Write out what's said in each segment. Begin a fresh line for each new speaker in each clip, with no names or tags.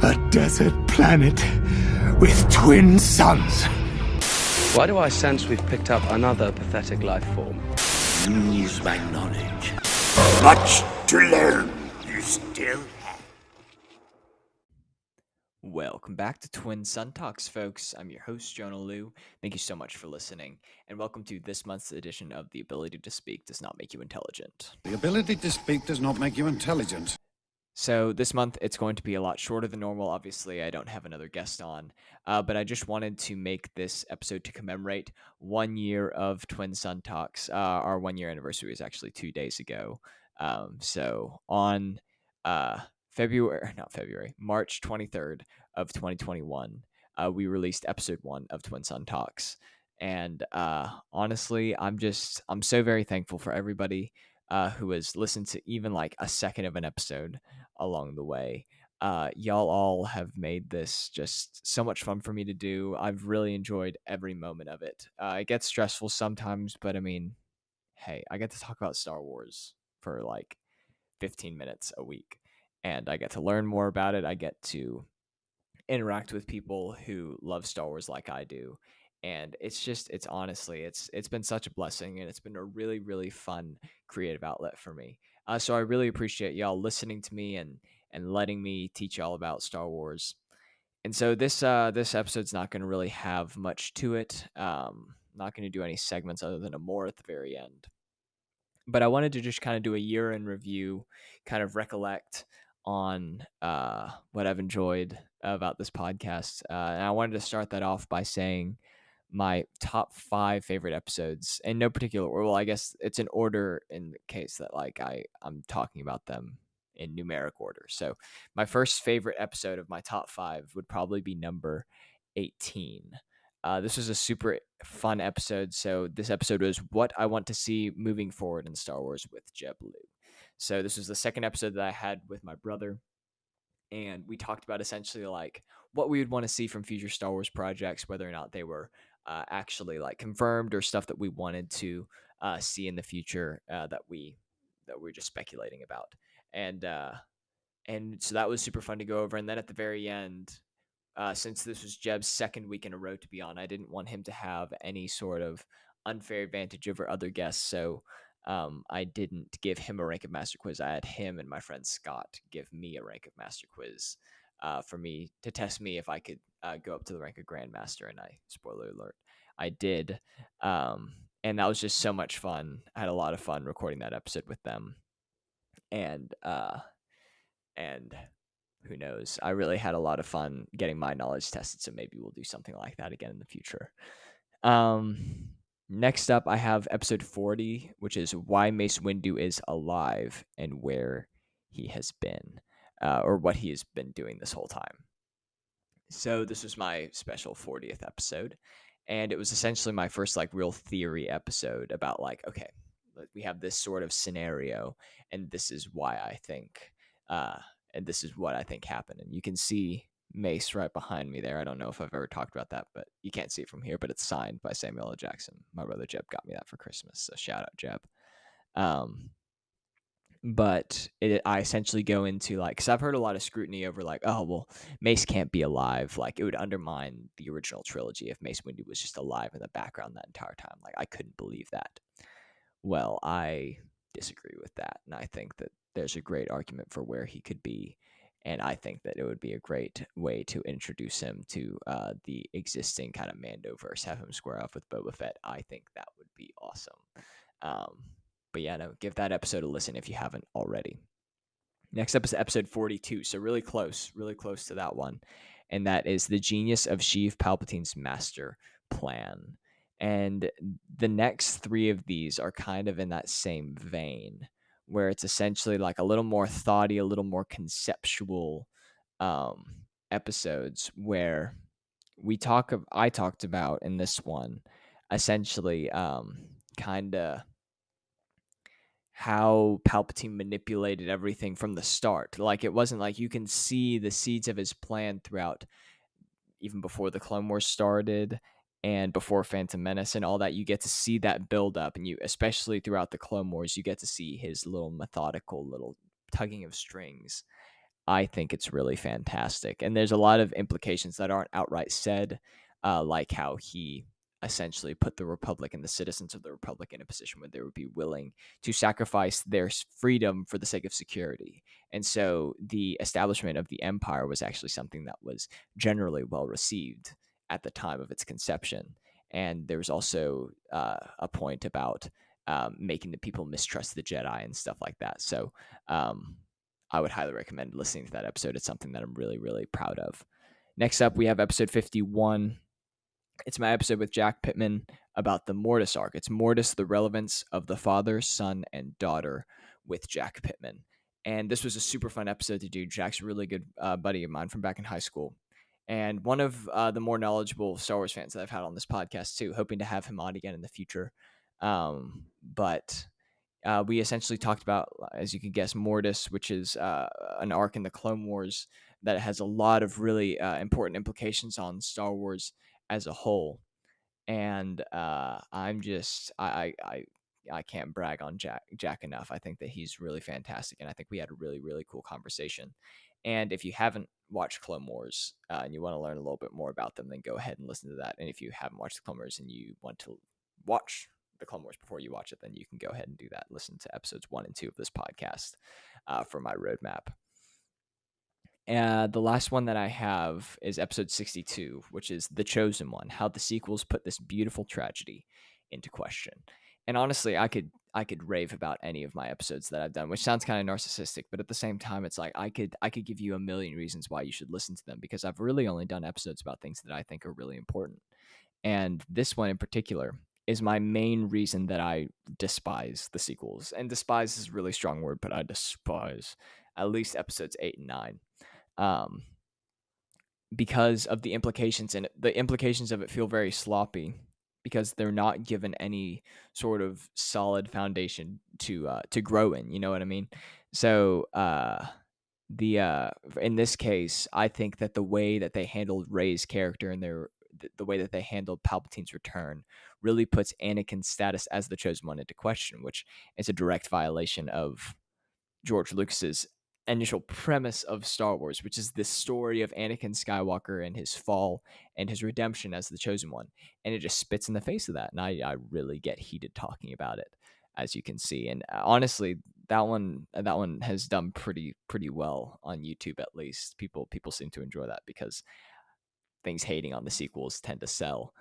A desert planet with twin suns.
Why do I sense we've picked up another pathetic life form?
Use my knowledge. Much to learn. You still have.
Welcome back to Twin Sun Talks, folks. I'm your host, Jonah Liu. Thank you so much for listening, and welcome to this month's edition of The Ability to Speak Does Not Make You Intelligent.
The ability to speak does not make you intelligent.
So this month, it's going to be a lot shorter than normal. Obviously, I don't have another guest on, but I just wanted to make this episode to commemorate 1 year of Twin Sun Talks. Our 1 year anniversary was actually 2 days ago. So on March 23rd of 2021, we released episode 1 of Twin Sun Talks. And honestly, I'm so very thankful for everybody who has listened to even like a second of an episode along the way. Y'all all have made this just so much fun for me to do. I've really enjoyed every moment of it. It gets stressful sometimes, but I mean, hey, I get to talk about Star Wars for like 15 minutes a week, and I get to learn more about it. I get to interact with people who love Star Wars like I do, and it's been such a blessing, and it's been a really, really fun creative outlet for me. So I really appreciate y'all listening to me and letting me teach y'all about Star Wars. And so this episode's not going to really have much to it. Not going to do any segments other than a more at the very end. But I wanted to just kind of do a year in review, kind of recollect on what I've enjoyed about this podcast. And I wanted to start that off by saying my top 5 favorite episodes in no particular order. Well, I guess it's in order in the case that like I'm talking about them in numeric order. So my first favorite episode of my top 5 would probably be number 18. This was a super fun episode. So this episode was what I want to see moving forward in Star Wars with Jeb Liu. So this was the second episode that I had with my brother, and we talked about essentially like what we would want to see from future Star Wars projects, whether or not they were actually like confirmed or stuff that we wanted to see in the future that we're just speculating about. And so that was super fun to go over. And then at the very end, since this was Jeb's second week in a row to be on, I didn't want him to have any sort of unfair advantage over other guests. So I didn't give him a rank of Master Quiz. I had him and my friend Scott give me a rank of Master Quiz for me to test me if I could go up to the rank of Grandmaster. And spoiler alert, I did. And that was just so much fun. I had a lot of fun recording that episode with them. And who knows? I really had a lot of fun getting my knowledge tested, so maybe we'll do something like that again in the future. Next up, I have episode 40, which is why Mace Windu is alive and where he has been, or what he has been doing this whole time. So this was my special 40th episode, and it was essentially my first like real theory episode about like, okay, we have this sort of scenario, and this is why I think, and this is what I think happened. And you can see Mace right behind me there. I don't know if I've ever talked about that, but you can't see it from here, but it's signed by Samuel L. Jackson. My brother Jeb got me that for Christmas, so shout out Jeb. But I essentially go into like, because I've heard a lot of scrutiny over like, oh, well, Mace can't be alive. Like, it would undermine the original trilogy if Mace Windu was just alive in the background that entire time. Like, I couldn't believe that. Well, I disagree with that, and I think that there's a great argument for where he could be, and I think that it would be a great way to introduce him to the existing kind of Mandoverse, have him square off with Boba Fett. I think that would be awesome. But yeah, no, give that episode a listen if you haven't already. Next up is episode 42, so really close to that one, and that is the genius of Sheev Palpatine's master plan. And the next 3 of these are kind of in that same vein, where it's essentially like a little more thoughty, a little more conceptual episodes, where I talked about in this one essentially kind of how Palpatine manipulated everything from the start. Like, it wasn't like you can see the seeds of his plan throughout, even before the Clone Wars started and before Phantom Menace and all that. You get to see that build up, and you, especially throughout the Clone Wars, you get to see his little methodical little tugging of strings. I think it's really fantastic. And there's a lot of implications that aren't outright said, like how he essentially put the Republic and the citizens of the Republic in a position where they would be willing to sacrifice their freedom for the sake of security. And so the establishment of the empire was actually something that was generally well received at the time of its conception. And there was also a point about making the people mistrust the Jedi and stuff like that. So I would highly recommend listening to that episode. It's something that I'm really, really proud of. Next up, we have episode 51. It's my episode with Jack Pittman about the Mortis arc. It's Mortis, the relevance of the father, son, and daughter with Jack Pittman. And this was a super fun episode to do. Jack's a really good buddy of mine from back in high school. And one of the more knowledgeable Star Wars fans that I've had on this podcast, too, hoping to have him on again in the future. But we essentially talked about, as you can guess, Mortis, which is an arc in the Clone Wars that has a lot of really important implications on Star Wars as a whole. And I can't brag on Jack enough. I think that he's really fantastic, and I think we had a really, really cool conversation. And if you haven't watched Clone Wars and you want to learn a little bit more about them, then go ahead and listen to that. And if you haven't watched the Clone Wars and you want to watch the Clone Wars before you watch it, then you can go ahead and do that. Listen to episodes 1 and 2 of this podcast for my roadmap. The last one that I have is episode 62, which is The Chosen One, how the sequels put this beautiful tragedy into question. And honestly, I could rave about any of my episodes that I've done, which sounds kind of narcissistic, but at the same time, it's like I could give you a million reasons why you should listen to them, because I've really only done episodes about things that I think are really important. And this one in particular is my main reason that I despise the sequels. And despise is a really strong word, but I despise at least episodes 8 and 9. Because of the implications, and the implications of it feel very sloppy because they're not given any sort of solid foundation to grow in. You know what I mean? So in this case, I think that the way that they handled Rey's character and the way that they handled Palpatine's return really puts Anakin's status as the chosen one into question, which is a direct violation of George Lucas's initial premise of Star Wars, which is this story of Anakin Skywalker and his fall and his redemption as the chosen one. And it just spits in the face of that. And I really get heated talking about it, as you can see. And honestly, that one has done pretty well on YouTube. At least people seem to enjoy that because things hating on the sequels tend to sell.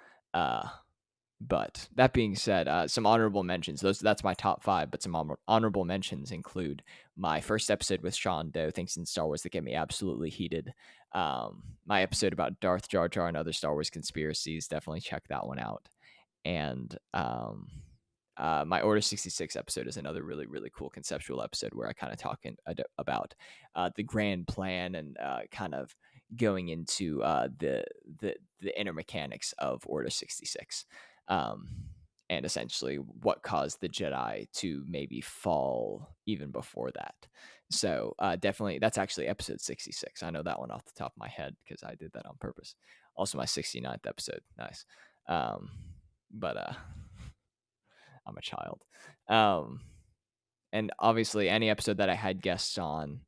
But that being said, some honorable mentions. That's my top 5, but some honorable mentions include my first episode with Sean Doe, Things in Star Wars that get me absolutely heated. My episode about Darth Jar Jar and other Star Wars conspiracies, definitely check that one out. And my Order 66 episode is another really, really cool conceptual episode where I kind of talk about the grand plan and kind of going into the inner mechanics of Order 66. And essentially what caused the Jedi to maybe fall even before that. So definitely, that's actually episode 66. I know that one off the top of my head because I did that on purpose. Also my 69th episode. Nice. But I'm a child. And obviously any episode that I had guests on,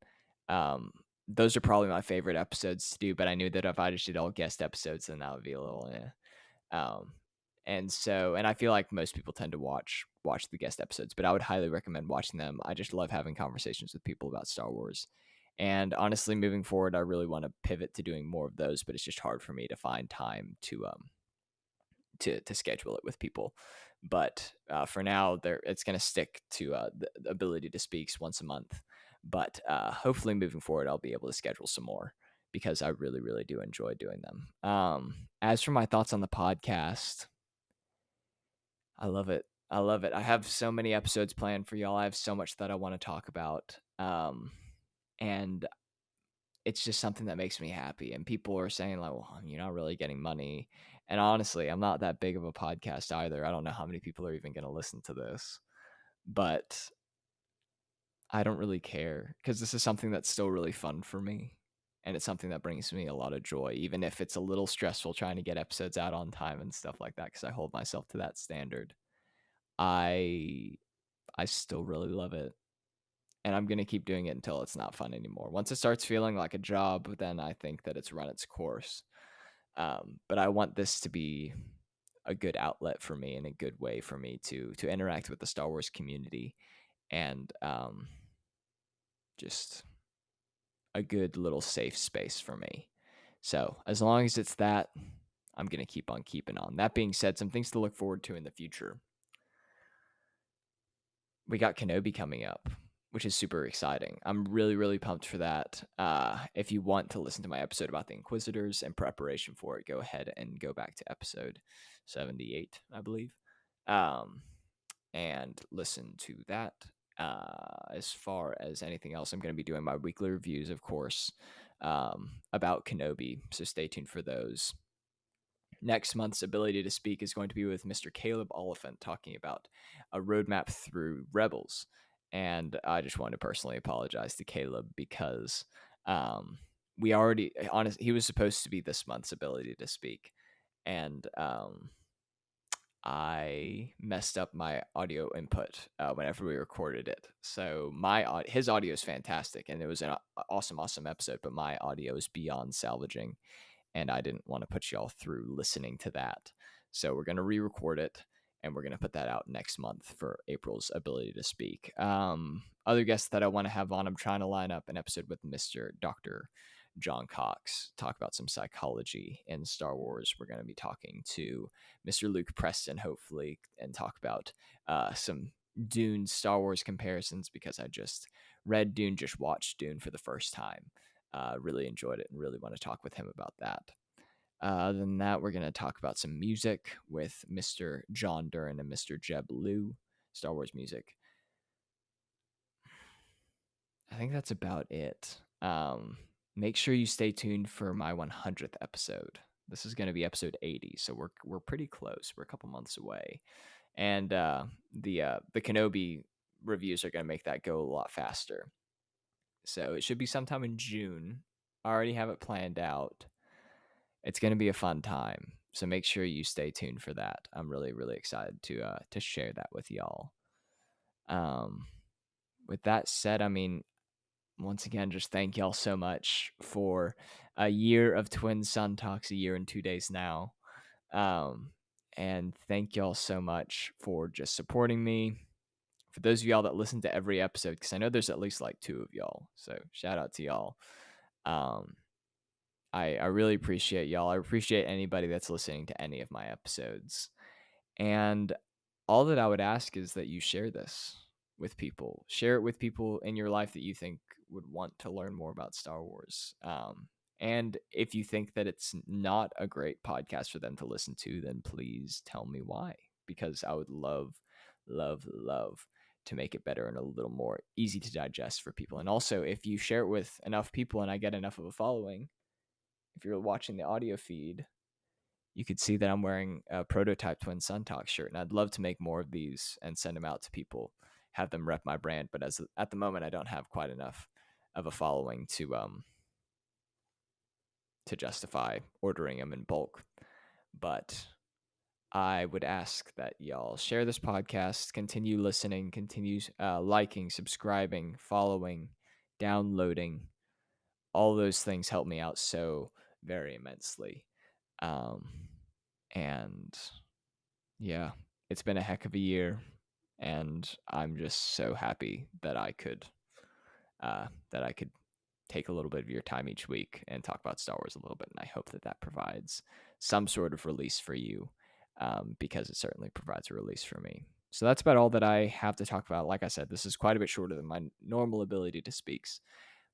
those are probably my favorite episodes to do, but I knew that if I just did all guest episodes, then that would be a little, and I feel like most people tend to watch the guest episodes, but I would highly recommend watching them. I just love having conversations with people about Star Wars. And honestly, moving forward, I really want to pivot to doing more of those, but it's just hard for me to find time to schedule it with people. But for now, it's going to stick to the ability to speak once a month. But hopefully moving forward, I'll be able to schedule some more because I really, really do enjoy doing them. As for my thoughts on the podcast, I love it. I have so many episodes planned for y'all. I have so much that I want to talk about. And it's just something that makes me happy. And people are saying like, well, you're not really getting money. And honestly, I'm not that big of a podcast either. I don't know how many people are even going to listen to this, but I don't really care because this is something that's still really fun for me. And it's something that brings me a lot of joy, even if it's a little stressful trying to get episodes out on time and stuff like that, because I hold myself to that standard. I still really love it. and I'm going to keep doing it until it's not fun anymore. Once it starts feeling like a job, then I think that it's run its course. But I want this to be a good outlet for me and a good way for me to interact with the Star Wars community, and just a good little safe space for me. So as long as it's that, I'm going to keep on keeping on. That being said, some things to look forward to in the future. We got Kenobi coming up, which is super exciting. I'm really, really pumped for that. If you want to listen to my episode about the Inquisitors and preparation for it, go ahead and go back to episode 78, I believe, and listen to that. As far as anything else, I'm going to be doing my weekly reviews, of course, about Kenobi, so stay tuned for those. Next month's Ability to Speak is going to be with Mr. Caleb Oliphant, talking about a roadmap through Rebels. And I just wanted to personally apologize to Caleb because he was supposed to be this month's Ability to Speak. And I messed up my audio input whenever we recorded it. So his audio is fantastic, and it was an awesome episode, but my audio is beyond salvaging, and I didn't want to put y'all through listening to that. So we're going to re-record it, and we're going to put that out next month for April's Ability to Speak. Other guests that I want to have on, I'm trying to line up an episode with Mr. Dr. John Cox, talk about some psychology in Star Wars. We're going to be talking to Mr. Luke Preston, hopefully, and talk about some Dune Star Wars comparisons, because I just read Dune, just watched Dune for the first time. Really enjoyed it and really want to talk with him about that. Other than that, we're going to talk about some music with Mr. John Duran and Mr. Jeb Liu, Star Wars music. I think that's about it. Make sure you stay tuned for my 100th episode. This is going to be episode 80, so we're pretty close. We're a couple months away, and the Kenobi reviews are going to make that go a lot faster. So it should be sometime in June. I already have it planned out. It's going to be a fun time, so make sure you stay tuned for that. I'm really, really excited to share that with y'all. With that said, I mean, once again, just thank y'all so much for a year of Twin Sun Talks, a year and 2 days now. And thank y'all so much for just supporting me. For those of y'all that listen to every episode, because I know there's at least like 2 of y'all. So shout out to y'all. I really appreciate y'all. I appreciate anybody that's listening to any of my episodes. And all that I would ask is that you share this with people. Share it with people in your life that you think would want to learn more about Star Wars. And if you think that it's not a great podcast for them to listen to, then please tell me why, because I would love to make it better and a little more easy to digest for people. And also, if you share it with enough people and I get enough of a following, if you're watching the audio feed, you could see that I'm wearing a prototype Twin Sun Talk shirt, and I'd love to make more of these and send them out to people, have them rep my brand. But at the moment, I don't have quite enough of a following to justify ordering them in bulk. But I would ask that y'all share this podcast, continue listening, continue liking, subscribing, following, downloading. All those things help me out so very immensely. And yeah, it's been a heck of a year, and I'm just so happy that I could take a little bit of your time each week and talk about Star Wars a little bit. And I hope that provides some sort of release for you, because it certainly provides a release for me. So that's about all that I have to talk about. Like I said, this is quite a bit shorter than my normal ability to speaks,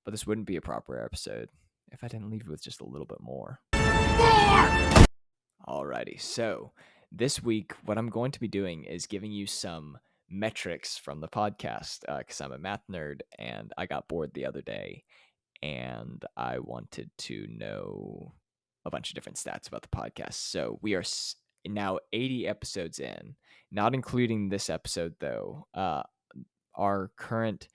but this wouldn't be a proper episode if I didn't leave with just a little bit more. Alrighty, so this week, what I'm going to be doing is giving you some metrics from the podcast, because I'm a math nerd, and I got bored the other day, and I wanted to know a bunch of different stats about the podcast. So we are now 80 episodes in, not including this episode, though. Our current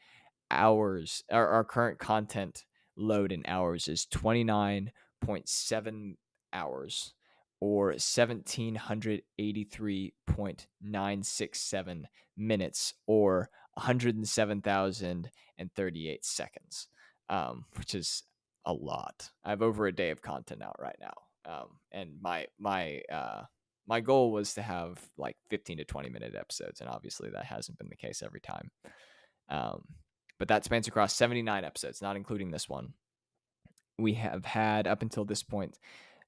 our current content load in hours is 29.7 hours, or 1783.967 minutes, or 107,038 seconds, which is a lot. I have over a day of content out right now, and my goal was to have like 15 to 20-minute episodes, and obviously that hasn't been the case every time. But that spans across 79 episodes, not including this one. We have had up until this point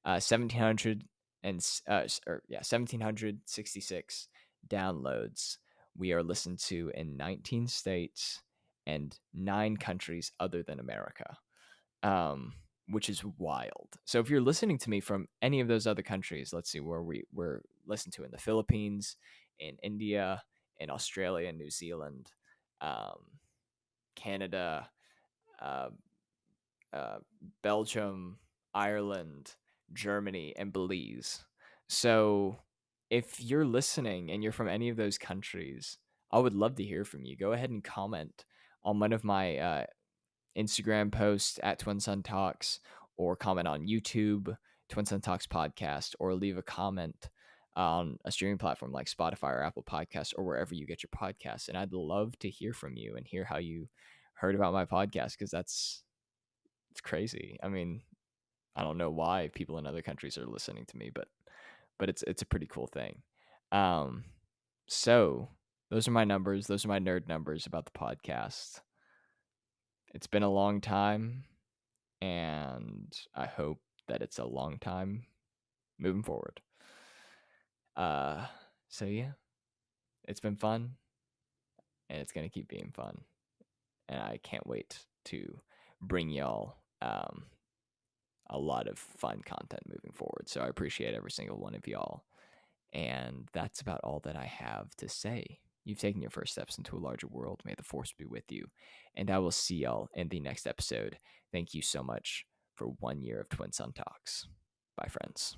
1,766 downloads. We are listened to in 19 states and 9 countries other than America, which is wild. So if you're listening to me from any of those other countries, let's see where we're listened to in the Philippines, in India, in Australia, New Zealand, Canada, uh, Belgium, Ireland, Germany, and Belize. So if you're listening and you're from any of those countries, I would love to hear from you. Go ahead and comment on one of my Instagram posts at Twin Sun Talks, or comment on YouTube, Twin Sun Talks Podcast, or leave a comment on a streaming platform like Spotify or Apple Podcasts, or wherever you get your podcasts. And I'd love to hear from you and hear how you heard about my podcast, because it's crazy. I mean, I don't know why people in other countries are listening to me, but it's a pretty cool thing. So those are my numbers. Those are my nerd numbers about the podcast. It's been a long time, and I hope that it's a long time moving forward. So yeah, it's been fun, and it's gonna keep being fun, and I can't wait to bring y'all a lot of fun content moving forward. So I appreciate every single one of y'all. And that's about all that I have to say. You've taken your first steps into a larger world. May the force be with you. And I will see y'all in the next episode. Thank you so much for 1 year of Twin Sun Talks. Bye, friends.